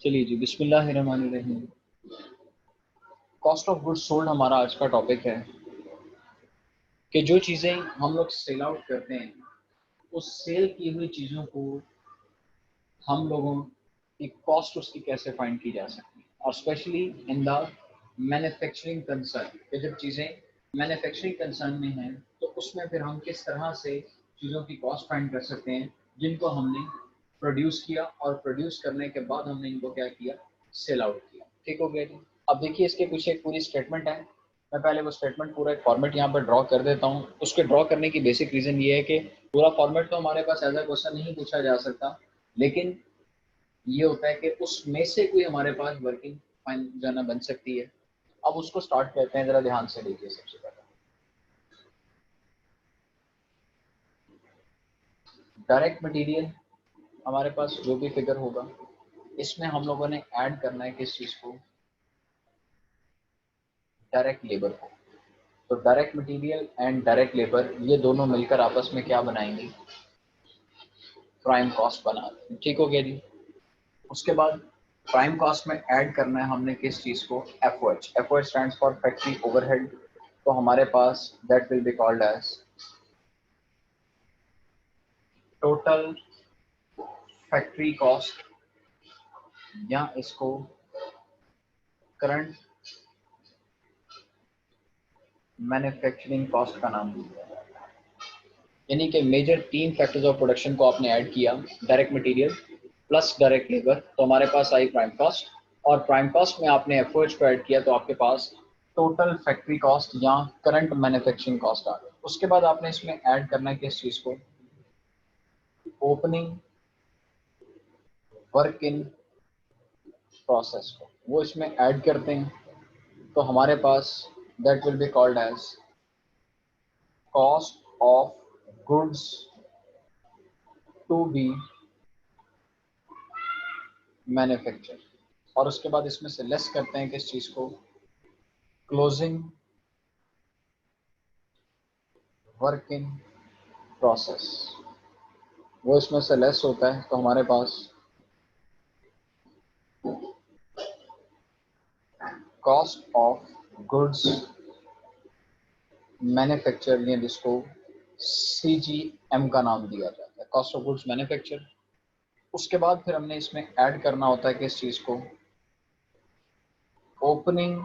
चलिए जी, बिस्मिल्लाहिर्रहमानिर्रहीम। Cost of goods sold हमारा आज का टॉपिक है कि जो चीज़ें हम लोग सेल आउट करते हैं उस सेल की हुई चीज़ों को हम लोगों की कॉस्ट उसकी कैसे फाइंड की जा सकती है, और specially in the manufacturing concern कि जब चीज़ें मैन्युफैक्चरिंग कंसर्न में हैं तो उसमें फिर हम किस तरह से चीज़ों की कॉस्ट फाइंड कर सकते हैं जिनको हमने प्रोड्यूस किया और प्रोड्यूस करने के बाद हमने इनको क्या किया, सेल आउट किया। ठीक हो गया जी। अब देखिए, इसके पीछे एक पूरी स्टेटमेंट है। मैं पहले वो स्टेटमेंट पूरा एक फॉर्मेट यहाँ पर ड्रॉ कर देता हूँ। उसके ड्रॉ करने की बेसिक रीज़न ये है कि पूरा फॉर्मेट तो हमारे पास एज अ क्वेश्चन नहीं पूछा जा सकता, लेकिन ये होता है कि उसमें से कोई हमारे पास वर्किंग फाइन जाना बन सकती है। अब उसको स्टार्ट करते हैं, जरा ध्यान से देखिए। सबसे पहले डायरेक्ट मटेरियल, हमारे पास जो भी फिगर होगा इसमें हम लोगों ने ऐड करना है किस चीज़ को, डायरेक्ट लेबर को। तो direct material and direct labour ये दोनों मिलकर आपस में क्या बनाएंगे, प्राइम कॉस्ट बना दें। ठीक हो गया जी। उसके बाद प्राइम कॉस्ट में ऐड करना है हमने किस चीज़ को, FOH. FOH stands for factory overhead. तो हमारे पास that will be called as total factory cost, या इसको करंट मैन्युफैक्चरिंग कॉस्ट का नाम दिया जाता है। यानी कि मेजर तीन फैक्टर्स ऑफ प्रोडक्शन को आपने ऐड किया, direct material plus direct labour, तो हमारे पास आई प्राइम कॉस्ट। और प्राइम कॉस्ट में आपने एफओएच को ऐड किया तो आपके पास टोटल फैक्ट्री कॉस्ट या करंट मैन्युफैक्चरिंग कॉस्ट आ गई। उसके बाद आपने इसमें ऐड करना है किस चीज़ को, ओपनिंग वर्क इन प्रोसेस को, वो इसमें ऐड करते हैं। तो हमारे पास that will be called as cost of goods to be manufacture. और उसके बाद इसमें से लेस करते हैं किस चीज़ को, क्लोजिंग वर्क इन प्रोसेस, वो इसमें से लेस होता है। तो हमारे पास कॉस्ट ऑफ गुड्स मैन्युफैक्चर, या जिसको CGM का नाम दिया जाता है, कॉस्ट ऑफ गुड्स मैन्युफैक्चर। उसके बाद फिर हमने इसमें ऐड करना होता है किस चीज़ को, ओपनिंग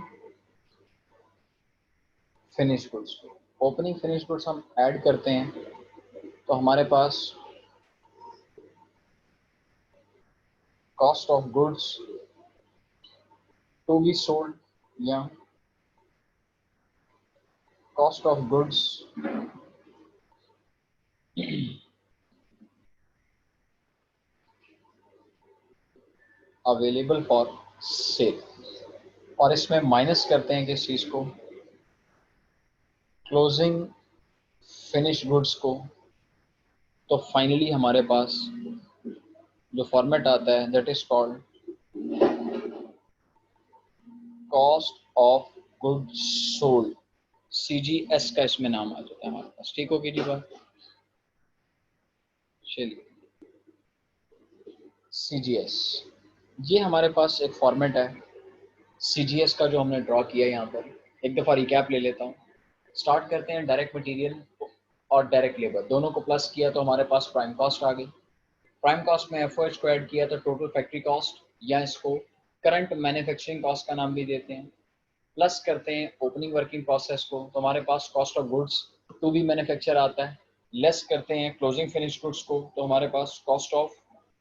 फिनिश गुड्स को। ओपनिंग फिनिश गुड्स हम ऐड करते हैं तो हमारे पास cost of goods to be sold, या cost of goods available for sale. और इसमें माइनस करते हैं किस चीज़ को, क्लोजिंग फिनिश गुड्स को। तो फाइनली हमारे पास जो फॉर्मेट आता है that is called cost of goods sold. CGS का इसमें नाम आ जाता है हमारे पास। ठीक होगी जी बात। चलिए, CGS ये हमारे पास एक फॉर्मेट है CGS का जो हमने ड्रॉ किया है यहाँ पर। एक दफ़ा रिकैप ले लेता हूँ। स्टार्ट करते हैं, डायरेक्ट मटेरियल और डायरेक्ट लेबर दोनों को प्लस किया तो हमारे पास प्राइम कॉस्ट आ गई। प्राइम कॉस्ट में एफओएच को ऐड किया तो टोटल फैक्ट्री कॉस्ट, या इसको करंट मैन्युफैक्चरिंग कॉस्ट का नाम भी देते हैं। प्लस करते हैं ओपनिंग वर्किंग प्रोसेस को तो हमारे पास cost of goods to be manufacture आता है। लेस करते हैं क्लोजिंग फिनिश गुड्स को तो हमारे पास cost of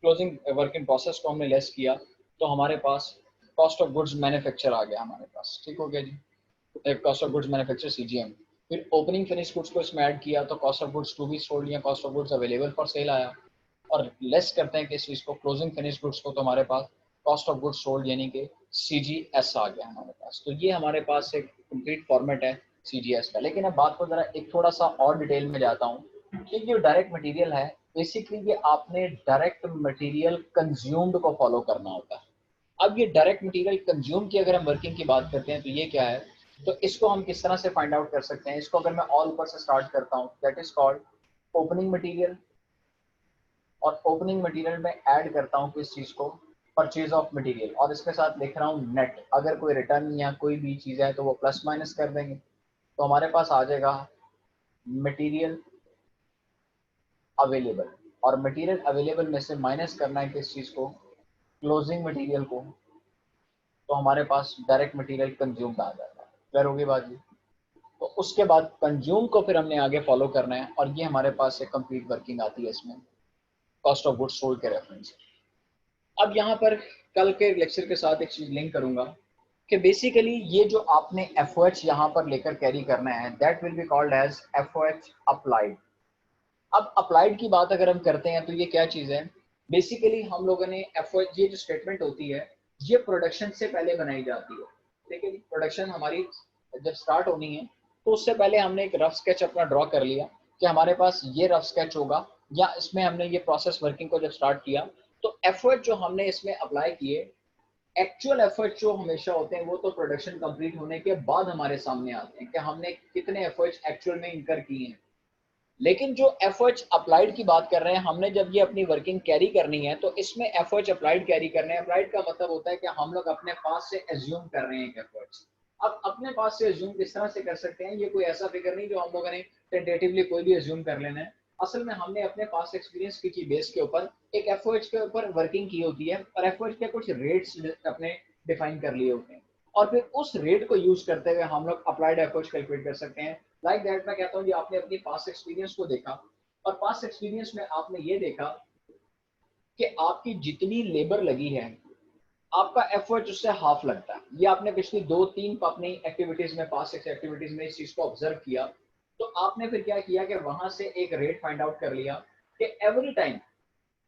closing working process को हमने लेस किया तो हमारे पास कॉस्ट ऑफ गुड्स मैन्युफैक्चर आ गया हमारे पास। ठीक हो गया जी, cost of goods manufacture CGM। फिर ओपनिंग फिनिश गुड्स को इसमें ऐड किया तो cost of goods to be sold या cost of goods available for sale आया। और लेस करते हैं किस चीज़ को, क्लोजिंग फिनिश गुड्स को, तो हमारे पास कॉस्ट ऑफ गुड्स सोल्ड यानी कि CGS आ गया हमारे पास। तो ये हमारे पास एक कंप्लीट फॉर्मेट है CGS का। लेकिन अब बात को जरा एक थोड़ा सा और डिटेल में जाता हूँ कि जो डायरेक्ट मटेरियल है बेसिकली ये आपने डायरेक्ट मटेरियल कंज्यूम्ड को फॉलो करना होता है। अब ये डायरेक्ट मटेरियल कंज्यूम की अगर हम वर्किंग की बात करते हैं तो ये क्या है, तो इसको हम किस तरह से फाइंड आउट कर सकते हैं। इसको अगर मैं ऑल ऊपर से स्टार्ट करता हूँ that is called opening material. और ओपनिंग मटेरियल में ऐड करता हूँ किस चीज़ को, परचेज ऑफ मटेरियल, और इसके साथ लिख रहा हूँ नेट, अगर कोई रिटर्न या कोई भी चीज़ है तो वो प्लस माइनस कर देंगे, तो हमारे पास आ जाएगा मटेरियल अवेलेबल, और मटेरियल अवेलेबल में से माइनस करना है किस चीज़ को, क्लोजिंग मटेरियल को, तो हमारे पास डायरेक्ट मटेरियल कंज्यूम्ड आ जाता है। क्लियर होगी बात जी। तो उसके बाद कंज्यूम को फिर हमने आगे फॉलो करना है, और ये हमारे पास एक कंप्लीट वर्किंग आती है इसमें कॉस्ट ऑफ गुड्स सोल्ड के रेफरेंस। अब यहाँ पर कल के लेक्चर के साथ एक चीज लिंक करूंगा कि बेसिकली ये जो आपने एफओएच यहाँ पर लेकर कैरी करना है, that will be called as FOH applied. अब अप्लाइड की बात अगर हम करते हैं तो ये क्या चीज है, बेसिकली हम लोगों ने एफओएच, ये जो स्टेटमेंट होती है ये प्रोडक्शन से पहले बनाई जाती है। ठीक है, प्रोडक्शन हमारी जब स्टार्ट होनी है तो उससे पहले हमने एक रफ स्केच अपना ड्रॉ कर लिया कि हमारे पास ये रफ स्केच होगा, या इसमें हमने ये प्रोसेस वर्किंग को जब स्टार्ट किया तो एफर्ट जो हमने इसमें अप्लाई किए, एक्चुअल एफर्ट जो हमेशा होते हैं वो तो प्रोडक्शन कंप्लीट होने के बाद हमारे सामने आते हैं कि हमने कितने एफर्ट्स एक्चुअल में इंकर किए हैं। लेकिन जो एफर्ट्स अप्लाइड की बात कर रहे हैं, हमने जब ये अपनी वर्किंग कैरी करनी है तो इसमें एफर्ट्स अप्लाइड कैरी करने हैं। अप्लाइड का मतलब होता है कि हम लोग अपने पास से एज्यूम कर रहे हैं एफर्ट्स। अब अपने पास से एज्यूम किस तरह से कर सकते हैं, ये कोई ऐसा फिगर नहीं जो हम लोगों ने टेंटेटिवली कोई भी एज्यूम कर लेना है। असल में हमने अपने पास एक्सपीरियंस की बेस के ऊपर एक एफर्ट्स के ऊपर वर्किंग की होती है, और एफर्ट्स के कुछ रेट्स अपने डिफाइन कर लिए होते हैं, और फिर उस रेट को यूज करते हुए हम लोग अप्लाइड एफर्ट्स कैलकुलेट कर सकते हैं। लाइक दैट मैं कहता हूँ कि आपने अपनी पास्ट एक्सपीरियंस को देखा, और पास्ट एक्सपीरियंस में आपने ये देखा कि आपकी जितनी लेबर लगी है आपका एफर्ट उससे हाफ लगता है। ये आपने पिछली 2-3 अपनी एक्टिविटीज में, पास्ट एक्टिविटीज में इस चीज को ऑब्जर्व किया, तो आपने फिर क्या किया कि वहां से एक रेट फाइंड आउट कर लिया कि every time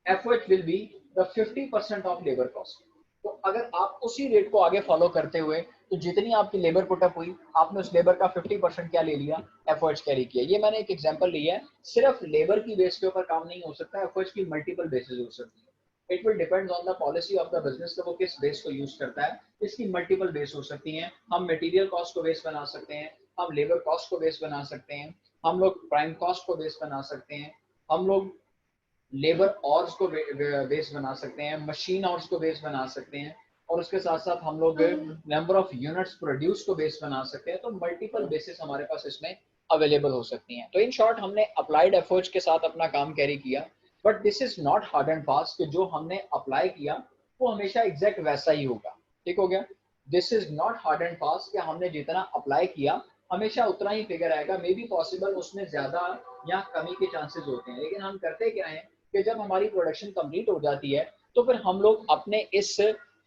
effort will be the 50% of labour cost. तो अगर आप उसी रेट को आगे फॉलो करते हुए, तो जितनी आपकी लेबर पुटअप हुई आपने उस लेबर का 50% क्या ले लिया, एफर्ट्स कैरी किया। ये मैंने एक एग्जांपल लिया है, सिर्फ लेबर की बेस के ऊपर काम नहीं हो सकता, एफर्ट्स की मल्टीपल बेसिस हो सकती है। It will depend on the policy of the business, तो वो किस बेस को यूज करता है। इसकी मल्टीपल बेस हो सकती हैं। हम मटेरियल कॉस्ट को बेस बना सकते हैं, हम लेबर कॉस्ट को बेस बना सकते हैं, हम लोग प्राइम कॉस्ट को बेस बना सकते हैं, हम लोग लेबर ऑर्स को बेस बना सकते हैं, मशीन ऑर्स को बेस बना सकते हैं, और उसके साथ साथ हम लोग नंबर ऑफ यूनिट्स प्रोड्यूस को बेस बना सकते हैं। तो मल्टीपल बेसिस हमारे पास इसमें अवेलेबल हो सकती हैं। तो इन शॉर्ट हमने अप्लाइड एफर्ट्स के साथ अपना काम कैरी किया, but this is not hard and fast कि जो हमने अप्लाई किया वो हमेशा एग्जैक्ट वैसा ही होगा। ठीक हो गया, this is not hard and fast कि हमने जितना अप्लाई किया हमेशा उतना ही फिगर आएगा। मे बी पॉसिबल उसमें ज्यादा या कमी के चांसेस होते हैं, लेकिन हम करते क्या है कि जब हमारी प्रोडक्शन कंप्लीट हो जाती है तो फिर हम लोग अपने इस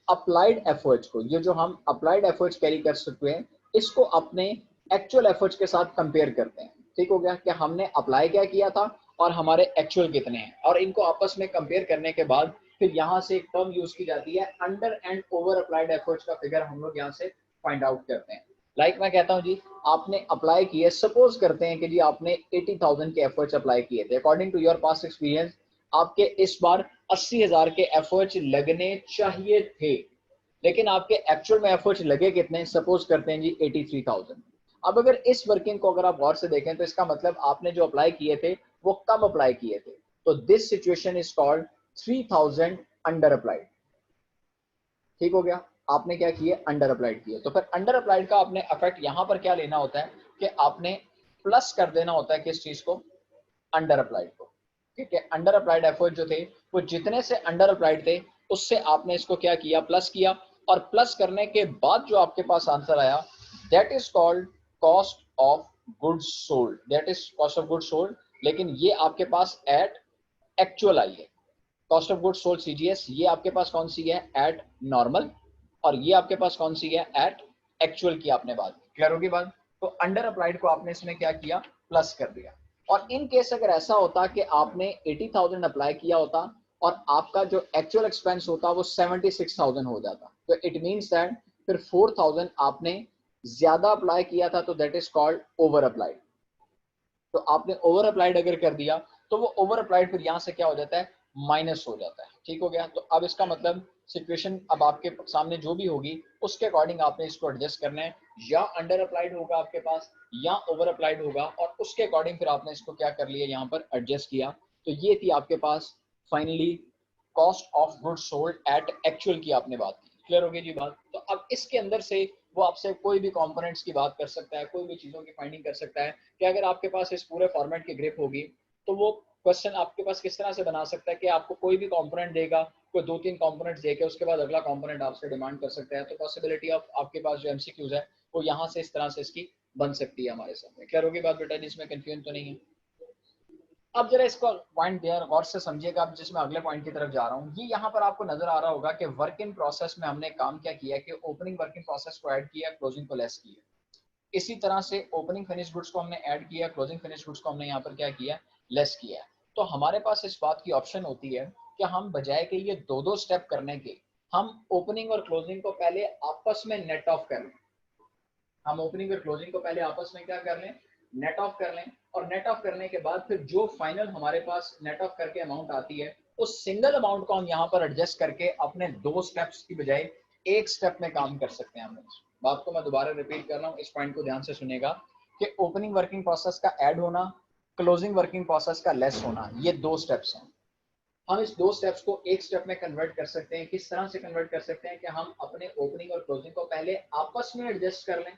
अप्लाइड एफर्ट्स को, ये जो हम अप्लाइड एफर्ट्स कैरी कर सकते हैं, इसको अपने एक्चुअल एफर्ट्स के साथ कंपेयर करते हैं। ठीक हो गया कि हमने अप्लाई क्या किया था और हमारे एक्चुअल कितने हैं, और इनको आपस में कंपेयर करने के बाद फिर यहाँ से एक टर्म यूज की जाती है under and over applied efforts का फिगर हम लोग यहाँ से फाइंड आउट करते हैं। लाइक मैं कहता हूँ जी, आपने अप्लाई किए, सपोज करते हैं कि जी आपने 80,000 के एफर्ट्स अप्लाई किए थे, according to your past experience आपके इस बार 80,000 के एफर्ट्स लगने चाहिए थे, लेकिन आपके एक्चुअल में एफर्ट्स लगे कितने, सपोज करते हैं जी 83,000। अब अगर इस वर्किंग को अगर आप गौर से देखें तो इसका मतलब आपने जो अप्लाई किए थे वो कम अप्लाई किए थे, तो this situation is called 3,000 under applied. ठीक हो गया, आपने क्या किए, अंडर अप्लाइड किए। तो फिर अंडर अप्लाइड का आपने इफेक्ट यहाँ पर क्या लेना होता है कि आपने प्लस कर देना होता है किस चीज को, अंडर अप्लाइड को। ठीक है, अंडर अप्लाइड एफर्ट जो थे वो जितने से अंडर अप्लाइड थे उससे आपने इसको क्या किया, प्लस किया, और प्लस करने के बाद जो आपके पास आंसर आया that is called cost of goods sold, that is cost of goods sold. लेकिन ये आपके पास एट एक्चुअल आई है, cost of goods sold CGS, ये आपके पास कौन सी है, एट नॉर्मल, और ये आपके पास कौन सी है, एट एक्चुअल की आपने बात। क्लियर होगी बात। तो अंडर अप्लाइड को आपने इसमें क्या किया, प्लस कर दिया। और इन केस अगर ऐसा होता कि आपने 80,000 अप्लाई किया होता और आपका जो एक्चुअल एक्सपेंस होता वो 76,000 हो जाता, तो इट मीन्स दैट फिर 4,000 आपने ज्यादा अप्लाई किया था, तो that is called over applied. तो आपने ओवर अप्लाइड अगर कर दिया तो वो ओवर अप्लाइड फिर यहाँ से क्या हो जाता है, माइनस हो जाता है। ठीक हो गया, तो अब इसका मतलब सिचुएशन अब आपके सामने जो भी होगी उसके अकॉर्डिंग आपने इसको एडजस्ट करना है, या अंडर अप्लाइड होगा आपके पास या ओवर अप्लाइड होगा, और उसके अकॉर्डिंग फिर आपने इसको क्या कर लिया, यहाँ पर एडजस्ट किया। तो ये थी आपके पास finally cost of goods sold at actual की आपने बात की। क्लियर होगी जी बात? तो अब इसके अंदर से वो आपसे कोई भी कंपोनेंट्स की बात कर सकता है, कोई भी चीज़ों की फाइंडिंग कर सकता है कि अगर आपके पास इस पूरे फॉर्मेट की ग्रिप होगी तो वो क्वेश्चन आपके पास किस तरह से बना सकता है कि आपको कोई भी कंपोनेंट देगा, कोई 2-3 कंपोनेंट्स देके उसके बाद अगला कंपोनेंट आपसे डिमांड कर सकता है। तो पॉसिबिलिटी ऑफ आपके पास जो एमसीक्यूज है वो यहाँ से इस तरह से इसकी बन सकती है हमारे सामने। क्लियर होगी बात बेटा? जिसमें कंफ्यूजन तो नहीं है? अब जरा इसको पॉइंट देर गौर से समझिएगा, अब जिसमें अगले पॉइंट की तरफ जा रहा हूँ। ये यहाँ पर आपको नजर आ रहा होगा कि वर्क इन प्रोसेस में हमने काम क्या किया कि ओपनिंग वर्किंग प्रोसेस को ऐड किया, क्लोजिंग को लेस किया। इसी तरह से ओपनिंग फिनिश गुड्स को हमने ऐड किया, क्लोजिंग फिनिश गुड्स को हमने यहाँ पर क्या किया, लेस किया। तो हमारे पास इस बात की ऑप्शन होती है कि हम बजाय के ये दो दो स्टेप करने के, हम ओपनिंग और क्लोजिंग को पहले आपस में नेट ऑफ कर लें। हम ओपनिंग और क्लोजिंग को पहले आपस में क्या कर लें, नेट ऑफ कर लें। और नेट ऑफ करने के बाद फिर जो फाइनल हमारे पास नेट ऑफ करके अमाउंट आती है उस सिंगल अमाउंट को हम यहाँ पर एडजस्ट करके अपने दो स्टेप्स की बजाय एक स्टेप में काम कर सकते हैं। हम इस बात को मैं दोबारा रिपीट कर रहा हूँ, इस पॉइंट को ध्यान से सुनेगा कि ओपनिंग वर्किंग प्रोसेस का ऐड होना, क्लोजिंग वर्किंग प्रोसेस का लेस होना, ये दो स्टेप्स हैं। हम इस दो स्टेप्स को एक स्टेप में कन्वर्ट कर सकते हैं। किस तरह से कन्वर्ट कर सकते हैं कि हम अपने ओपनिंग और क्लोजिंग को पहले आपस में एडजस्ट कर लें।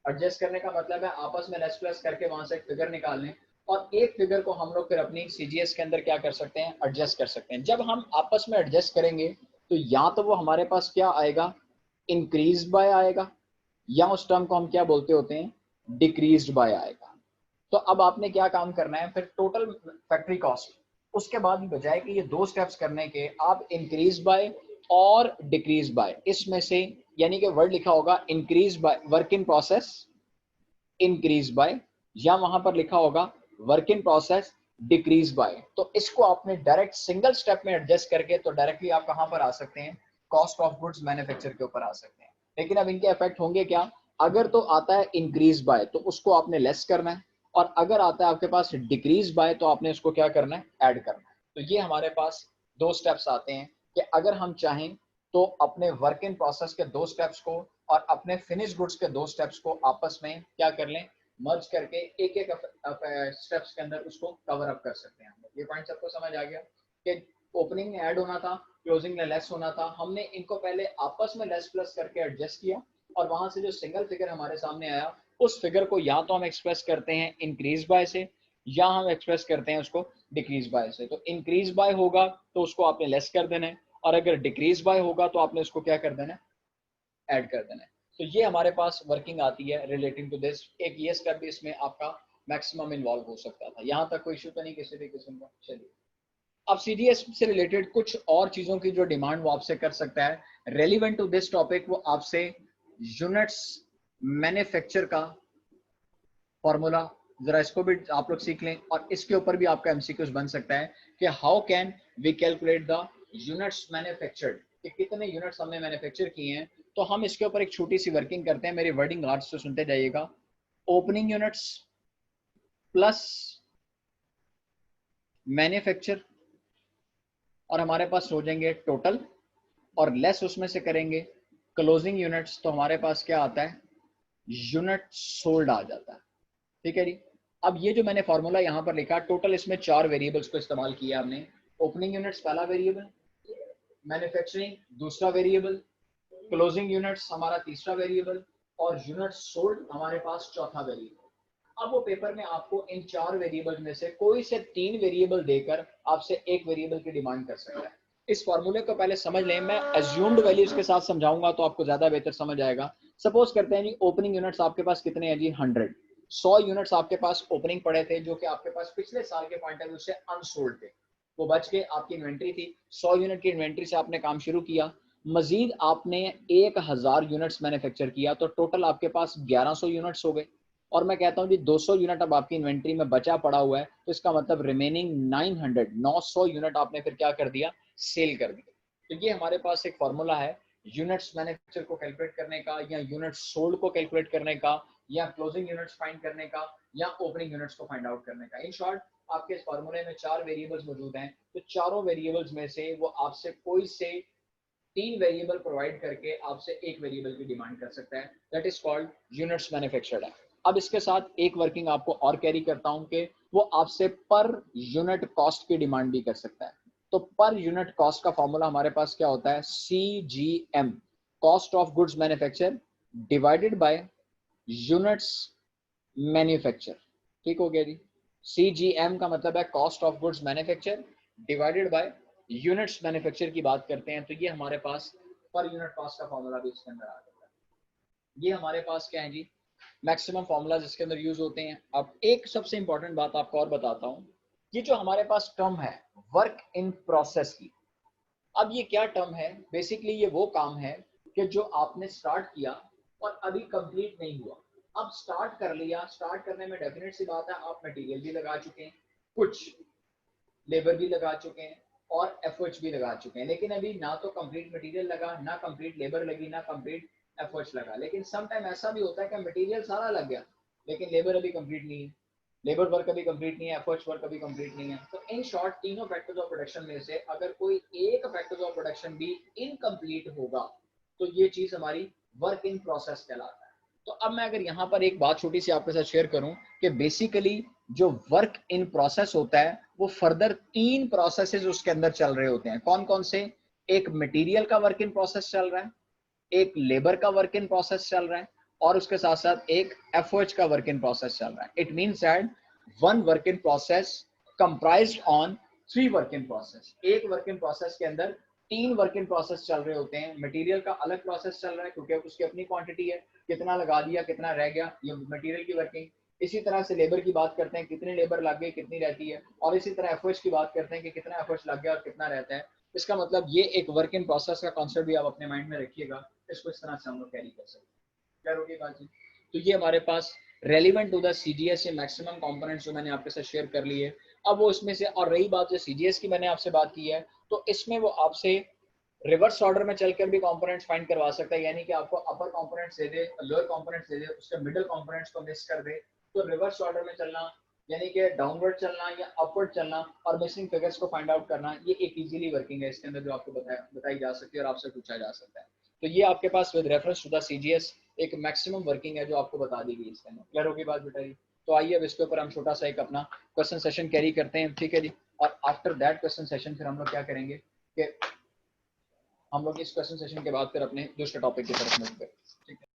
एडजस्ट करने का मतलब है आपस में लेस प्लस करके वहां से एक फिगर निकाल लें और एक फिगर को हम लोग फिर अपनी सीजीएस के अंदर क्या कर सकते हैं, एडजस्ट कर सकते हैं। जब हम आपस में एडजस्ट करेंगे तो या तो वो हमारे पास क्या आएगा, इंक्रीज बाय आएगा, या उस टर्म को हम क्या बोलते होते हैं, डिक्रीज बाय आएगा। तो अब आपने क्या काम करना है, फिर टोटल फैक्ट्री कॉस्ट, उसके बाद बजाय कि ये दो स्टेप्स करने के आप इंक्रीज बाय और डिक्रीज बाय, इसमें से यानी कि वर्ड लिखा होगा increase by work in process increase by, या वहां पर लिखा होगा work in process decrease by. तो इसको आपने डायरेक्ट सिंगल स्टेप में एडजस्ट करके तो डायरेक्टली आप कहां पर आ सकते हैं, कॉस्ट ऑफ गुड्स मैन्युफैक्चर के ऊपर आ सकते हैं। लेकिन अब इनके इफेक्ट होंगे क्या, अगर तो आता है इंक्रीज बाय तो उसको आपने लेस करना है, और अगर आता है आपके पास डिक्रीज बाय तो आपने उसको क्या करना है, ऐड करना है। तो ये हमारे पास दो स्टेप्स आते हैं कि अगर हम चाहें तो अपने वर्क इन प्रोसेस के दो स्टेप्स को और अपने फिनिश गुड्स के दो स्टेप्स को आपस में क्या कर लें, मर्ज करके एक एक स्टेप्स के अंदर उसको कवर अप कर सकते हैं। ये पॉइंट सबको समझ आ गया कि ओपनिंग में ऐड होना था, क्लोजिंग में लेस होना था, हमने इनको पहले आपस में लेस प्लस करके एडजस्ट किया और वहां से जो सिंगल फिगर हमारे सामने आया उस फिगर को या तो हम एक्सप्रेस करते हैं इंक्रीज बाय से या हम एक्सप्रेस करते हैं उसको डिक्रीज बाय से। तो इंक्रीज बाय होगा तो उसको आपने लेस कर देना है, और अगर डिक्रीज बाय होगा तो आपने उसको क्या कर देना है, ऐड कर देना है। तो ये हमारे पास वर्किंग आती है रिलेटिंग टू दिस। एक ये स्टेप भी इसमें आपका मैक्सिमम इन्वॉल्व हो सकता था। यहाँ तक कोई इशू तो नहीं किसी भी किस्म का? चलिए अब सीडीएस से रिलेटेड कुछ और चीजों की जो डिमांड वो आपसे कर सकता है रेलिवेंट टू दिस टॉपिक, वो आपसे यूनिट्स मैन्युफैक्चर का फॉर्मूला, जरा इसको भी आप लोग सीख लें और इसके ऊपर भी आपका एमसीक्यूज बन सकता है कि how can we calculate the units manufactured, कि कितने यूनिट्स हमने मैन्युफैक्चर किए हैं। तो हम इसके ऊपर एक छोटी सी वर्किंग करते हैं, मेरी वर्डिंग गार्ड से सुनते जाइएगा। ओपनिंग यूनिट्स प्लस मैन्युफैक्चर और हमारे पास हो जाएंगे टोटल, और लेस उसमें से करेंगे क्लोजिंग यूनिट्स तो हमारे पास क्या आता है, यूनिट सोल्ड आ जाता है। ठीक है जी। अब ये जो मैंने फॉर्मूला यहाँ पर लिखा टोटल, इसमें चार वेरिएबल्स को इस्तेमाल किया हमने। ओपनिंग यूनिट्स पहला वेरिएबल, मैन्युफैक्चरिंग दूसरा वेरिएबल, क्लोजिंग यूनिट्स हमारा तीसरा वेरिएबल, और यूनिट्स सोल्ड हमारे पास चौथा वेरिएबल। अब वो पेपर में आपको इन चार वेरिएबल में से कोई से तीन वेरिएबल देकर आपसे एक वेरिएबल की डिमांड कर सकता है। इस फॉर्मूले को पहले समझ लें, मैं अज्यूम्ड वैल्यूज के साथ समझाऊंगा तो आपको ज्यादा बेहतर समझ आएगा। सपोज करते हैं जी ओपनिंग यूनिट्स आपके पास कितने हैं जी, 100 यूनिट्स आपके पास ओपनिंग पड़े थे जो कि आपके पास पिछले साल के पॉइंट ऑफ व्यू से अनसोल्ड थे, वो बच के आपकी इन्वेंट्री थी। 100 यूनिट की इन्वेंट्री से आपने काम शुरू किया, मजीद आपने 1000 यूनिट्स मैन्युफैक्चर किया तो टोटल आपके पास 1100 यूनिट्स हो गए। और मैं कहता हूँ जी 200 यूनिट अब आपकी इन्वेंट्री में बचा पड़ा हुआ है, तो इसका मतलब रिमेनिंग 900 यूनिट आपने फिर क्या कर दिया, सेल कर दिया। तो ये हमारे पास एक फॉर्मूला है यूनिट्स मैन्युफैक्चर को कैलकुलेट करने का, या यूनिट्स सोल्ड को कैलकुलेट करने का, या क्लोजिंग यूनिट्स फाइंड करने का, या ओपनिंग यूनिट्स को फाइंड आउट करने का। इन शॉर्ट आपके इस फॉर्मूले में चार वेरिएबल्स मौजूद हैं, तो चारों वेरिएबल्स में से वो आपसे कोई से तीन वेरिएबल प्रोवाइड करके आपसे एक वेरिएबल की डिमांड कर सकता है, that is called units manufactured है। अब इसके साथ एक वर्किंग आपको और कैरी करता हूं कि वो आपसे पर यूनिट कॉस्ट की डिमांड भी कर सकता है। तो पर यूनिट कॉस्ट का फॉर्मूला हमारे पास क्या होता है, CGM, cost of goods manufacture divided by units manufacture. ठीक हो गया जी। CGM का मतलब है cost of goods manufacture divided by units manufacture की बात करते हैं, तो ये हमारे पास पर यूनिट कॉस्ट का फॉर्मूला भी इसके अंदर आ जाता है। ये हमारे पास क्या है जी, मैक्सिमम फॉर्मूला जिसके अंदर यूज होते हैं। अब एक सबसे इंपॉर्टेंट बात आपको और बताता हूं, ये जो हमारे पास टर्म है वर्क इन प्रोसेस की, अब ये क्या टर्म है, बेसिकली ये वो काम है कि जो आपने स्टार्ट किया और अभी कंप्लीट नहीं हुआ। अब स्टार्ट कर लिया, स्टार्ट करने में डेफिनेट सी बात है आप मटेरियल भी लगा चुके हैं, कुछ लेबर भी लगा चुके हैं और एफर्ट्स भी लगा चुके हैं, लेकिन अभी ना तो कंप्लीट मटेरियल लगा, ना कंप्लीट लेबर लगी, ना कंप्लीट एफर्ट्स लगा। लेकिन सम टाइम ऐसा भी होता है कि मटेरियल सारा लग गया लेकिन लेबर अभी कंप्लीट नहीं है, लेबर वर्क अभी कंप्लीट नहीं है, एफर्ट्स वर्क अभी कंप्लीट नहीं है। तो इन शॉर्ट तीनों फैक्टर्स ऑफ प्रोडक्शन में से अगर कोई एक फैक्टर्स ऑफ प्रोडक्शन भी इनकम्प्लीट होगा तो ये चीज हमारी वर्क इन प्रोसेस कहलाता है। तो अब मैं अगर यहाँ पर एक बात छोटी सी आपके साथ शेयर करूं कि बेसिकली जो वर्क इन प्रोसेस होता है वो फर्दर 3 प्रोसेसेस उसके अंदर चल रहे होते हैं। कौन कौन से, एक मटेरियल का वर्क इन प्रोसेस चल रहा है, एक लेबर का वर्क इन प्रोसेस चल रहा है और उसके साथ साथ एक एफर्ट्स का वर्क इन प्रोसेस चल रहा है। It means that one work in process comprised on 3 work in process. एक वर्क इन प्रोसेस के अंदर 3 वर्क इन प्रोसेस चल रहे होते हैं। मटेरियल का अलग प्रोसेस चल रहा है क्योंकि उसकी अपनी क्वांटिटी है, कितना लगा दिया कितना रह गया, ये मटेरियल की वर्किंग। इसी तरह से लेबर की बात करते हैं, कितनी लेबर लग गई कितनी रहती है, और इसी तरह एफर्ट्स की बात करते हैं कि कितना एफर्ट्स लग गया और कितना रहता है। इसका मतलब ये एक वर्क इन प्रोसेस का कॉन्सेप्ट भी आप अपने माइंड में रखिएगा, इसको इस तरह से हम लोग कैरी कर सकते हैं। क्या होगी बात जी। तो ये हमारे पास रेलिवेंट टू द CGS ये मैक्सिमम कंपोनेंट्स जो मैंने आपके साथ शेयर कर लिए। अब वो इसमें से, और रही बात जो CGS की मैंने आपसे बात की है, तो इसमें वो आपसे रिवर्स ऑर्डर में चलकर भी कंपोनेंट्स फाइंड करवा सकता है, यानी कि आपको अपर कंपोनेंट्स दे दे, लोअर कंपोनेंट्स दे दे, उसके मिडिल कंपोनेंट्स को मिस कर दे, तो रिवर्स ऑर्डर में चलना यानी कि डाउनवर्ड चलना या अपवर्ड चलना और मिसिंग फिगर्स को फाइंड आउट करना, ये एक इजीली वर्किंग है इसके अंदर जो आपको बताई जा सकती है और आपसे पूछा जा सकता है। तो ये आपके पास with reference to the CGS एक मैक्सिमम वर्किंग है जो आपको बता दी गई इसके अंदर। क्लियर होगी बात बेटा जी। तो आइए अब इसके ऊपर हम छोटा सा एक अपना क्वेश्चन सेशन कैरी करते हैं, ठीक है जी। और आफ्टर दैट क्वेश्चन सेशन फिर हम लोग क्या करेंगे कि हम लोग इस क्वेश्चन सेशन के बाद फिर अपने दूसरे टॉपिक की तरफ मूव करें, ठीक है।